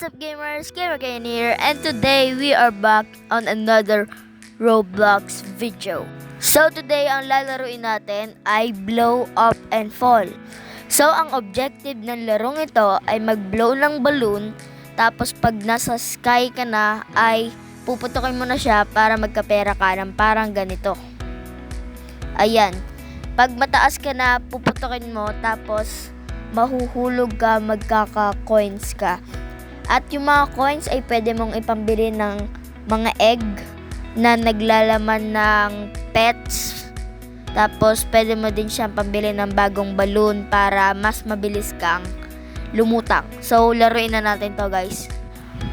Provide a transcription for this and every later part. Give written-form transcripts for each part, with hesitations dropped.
What's up gamers, Gamerkayan here, and today we are back on another Roblox video. So today ang lalaruin natin ay blow up and fall. So ang objective ng larong ito ay mag-blow ng balloon, tapos pag nasa sky ka na ay puputukin mo na siya para magkapera ka ng parang ganito. Ayan, pag mataas ka na puputukin mo, tapos mahuhulog ka, magkaka-coins ka. At yung mga coins ay pwede mong ipambili ng mga egg na naglalaman ng pets. Tapos pwede mo din siyang pambili ng bagong balloon para mas mabilis kang lumutang. So laruin na natin to, guys.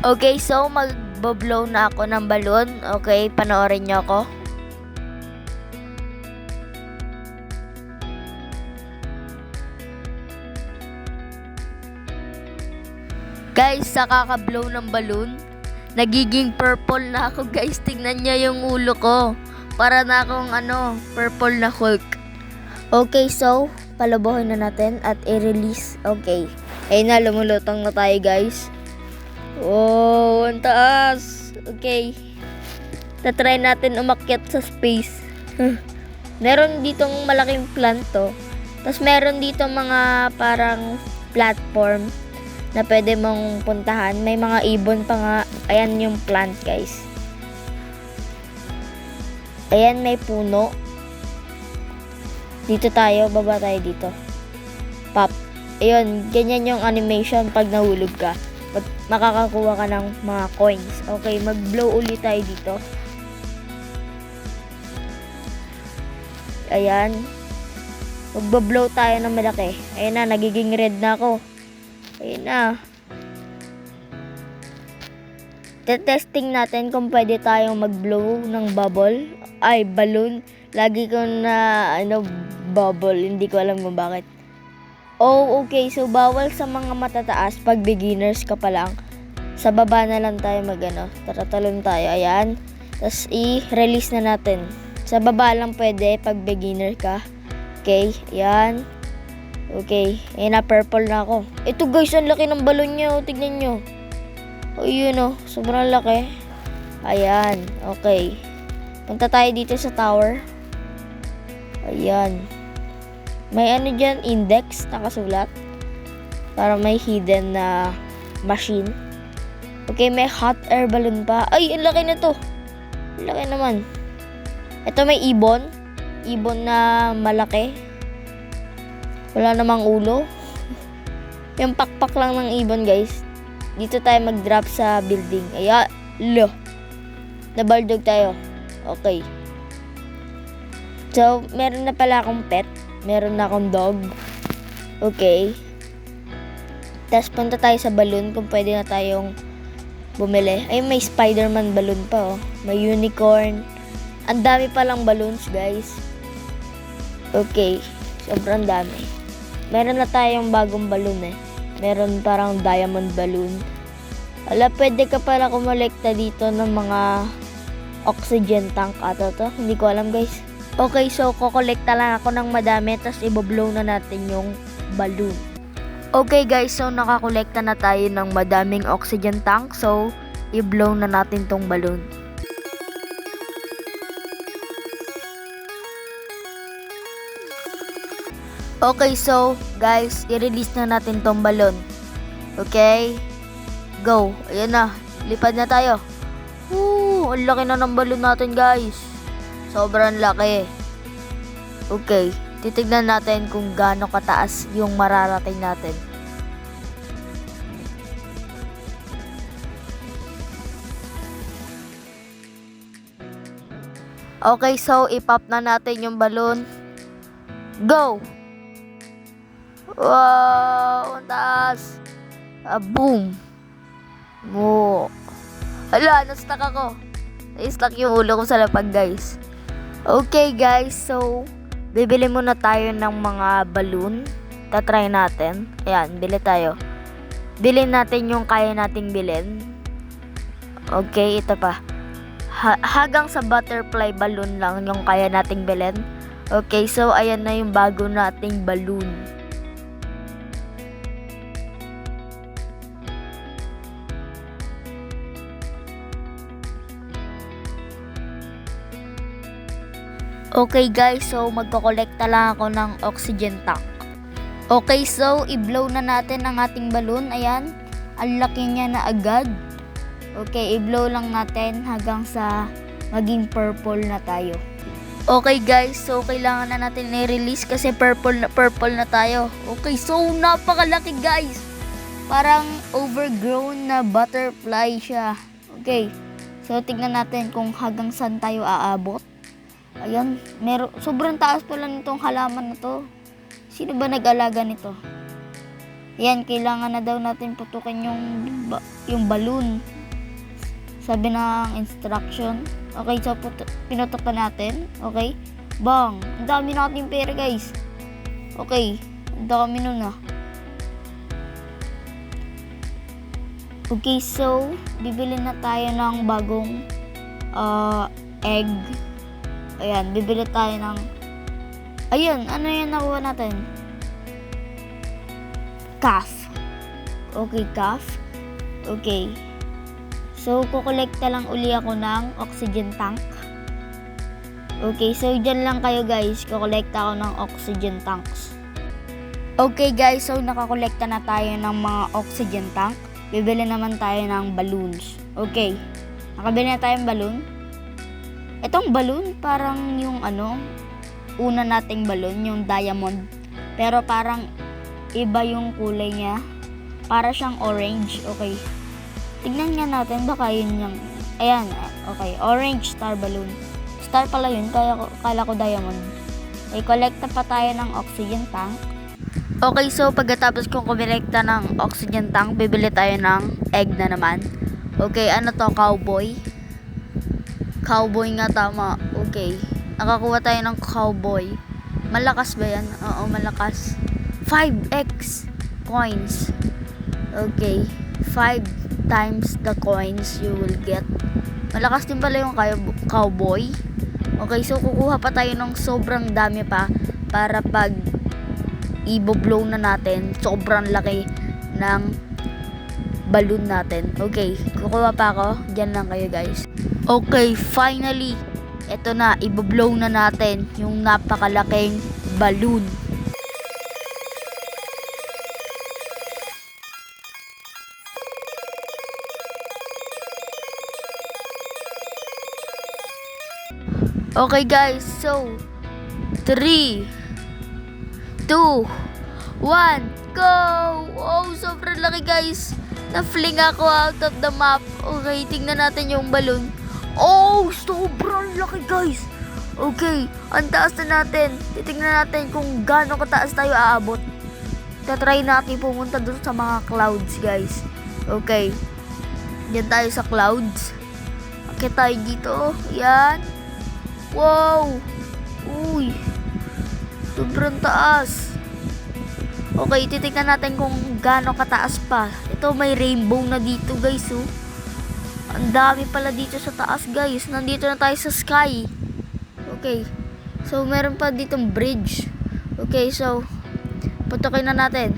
Okay, so mag-blow na ako ng balloon. Okay, panoorin nyo ako. Guys, sa kaka-blow ng balloon, nagiging purple na ako, guys. Tingnan niya yung ulo ko. Para na akong purple na Hulk. Okay, so palabuhin na natin at i-release. Okay. Ayun na, lumulutang na tayo, guys. Oh, ang taas. Okay. Tatry natin umakyat sa space. Meron ditong malaking plant to. Tapos meron dito mga parang platform na pwede mong puntahan. May mga ibon pa nga. Ayan yung plant, guys. Ayan, may puno. Dito tayo, baba tayo dito. Pop. Ayun, ganyan yung animation pag nahulog ka. Makakakuha ka ng mga coins. Okay, mag-blow ulit tayo dito. Ayan. Mag-blow tayo ng malaki. Ayan na, nagiging red na ako. Ayun na. Testing natin kung pwede tayong mag-blow ng bubble. Ay, balloon. Lagi ko na, bubble. Hindi ko alam kung bakit. Oh, okay. So, bawal sa mga matataas pag beginners ka pa lang. Sa baba na lang tayo taratalon tayo. Ayan. Tapos, i-release na natin. Sa baba lang pwede pag beginner ka. Okay. Ayan. Okay, ayun na, purple na ako. Ito, guys, ang laki ng balon niya. Tignan nyo. O, yun o. Sobrang laki. Ayan, okay. Punta tayo dito sa tower. Ayan. May dyan, index, nakasulat. Para may hidden na machine. Okay, may hot air balloon pa. Ay, ang laki na to. Ang laki naman. Ito, may ibon. Ibon na malaki. Wala namang ulo. Yung pakpak lang ng ibon, guys. Dito tayo mag-drop sa building. Ayan. Lo. Nabaldog tayo. Okay. So, meron na pala akong pet. Meron na akong dog. Okay. Tapos punta tayo sa balloon kung pwede na tayong bumili. Ay, may Spider-Man balloon pa, oh. May unicorn. Ang dami palang balloons, guys. Okay. Sobrang dami. Meron na tayong bagong balloon eh. Meron parang diamond balloon. Wala, pwede ka pala kumolekta dito ng mga oxygen tank ata to. Hindi ko alam, guys. Okay, so kukolekta lang ako ng madami, tapos i-blow na natin yung balloon. Okay, guys, so nakakolekta na tayo ng madaming oxygen tank. So, i-blow na natin tong balloon. Okay, so, guys, i-release na natin tong balon. Okay? Go. Ayan na. Lipad na tayo. Woo! Ang laki na ng balon natin, guys. Sobrang laki. Okay. Titignan natin kung gaano kataas yung mararating natin. Okay, so, ipop na natin yung balon. Go! Wow! Ang taas! Boom! Mo! Hala! Na-stuck ako! Na-stuck yung ulo ko sa lapag, guys. Okay, guys. So, bibili muna tayo ng mga balloon. Tatry natin. Ayan, bili tayo. Bilhin natin yung kaya nating bilhin. Okay, ito pa. Hanggang sa butterfly balloon lang yung kaya nating bilhin. Okay, so ayan na yung bago nating balloon. Okay guys, so magkokolekta lang ako ng oxygen tank. Okay, so i-blow na natin ang ating balloon. Ayan, ang laki niya na agad. Okay, i-blow lang natin hanggang sa maging purple na tayo. Okay guys, so kailangan na natin i-release kasi purple na tayo. Okay, so napakalaki guys. Parang overgrown na butterfly siya. Okay, so tignan natin kung hanggang saan tayo aabot. Ayan, sobrang taas pala nitong halaman na to. Sino ba nag-alaga nito? Ayan, kailangan na daw natin putukin yung balloon. Sabi ng instruction. Okay, so pinutok na natin. Okay, bang, ang dami nating pera guys. Okay, ang dami nun ah. Okay, so bibili na tayo ng bagong egg. Ayan, bibili tayo ng... Ayun, ano yung nakuha natin? Calf. Okay, calf. Okay. So, kukolekta lang uli ako ng oxygen tank. Okay, so dyan lang kayo guys. Kukolekta ako ng oxygen tanks. Okay guys, so nakakolekta na tayo ng mga oxygen tank. Bibili naman tayo ng balloons. Okay, nakabili na tayong balloon. Itong balloon, parang yung una nating balloon, yung diamond. Pero parang iba yung kulay niya. Para siyang orange. Okay. Tignan nga natin, baka yun yung... Ayan, okay. Orange star balloon. Star pala yun, kala ko diamond. Okay, kolekta pa tayo ng oxygen tank. Okay, so pagkatapos kong kumilekta ng oxygen tank, bibili tayo ng egg na naman. Okay, ano to? Cowboy? Cowboy nga tama. Okay. Nakakuha tayo ng cowboy. Malakas ba yan? Oo, malakas. 5x coins. Okay. 5 times the coins you will get. Malakas din pala yung cowboy. Okay, so kukuha pa tayo ng sobrang dami pa para pag i-blow na natin, sobrang laki ng balloon natin. Okay, kukuha pa ako. Diyan lang kayo guys. Okay, finally, eto na, i-blow na natin yung napakalaking balloon. Okay guys, so 3, 2, 1, go! Oh, sobrang laki guys. Na-fling ako out of the map. Okay, tingnan natin yung balloon. Oh, sobrang laki guys. Okay, ang taas na natin. Titingnan natin kung gaano kataas tayo aabot. Tatry natin pumunta dun sa mga clouds guys. Okay, diyan tayo sa clouds. Okay, tayo dito. Yan. Wow. Uy, sobrang taas. Okay, titingnan natin kung gaano kataas pa. Ito, may rainbow na dito guys oh. Ang dami pala dito sa taas guys. Nandito na tayo sa sky. Okay. So meron pa ditong bridge. Okay, so putukin na natin.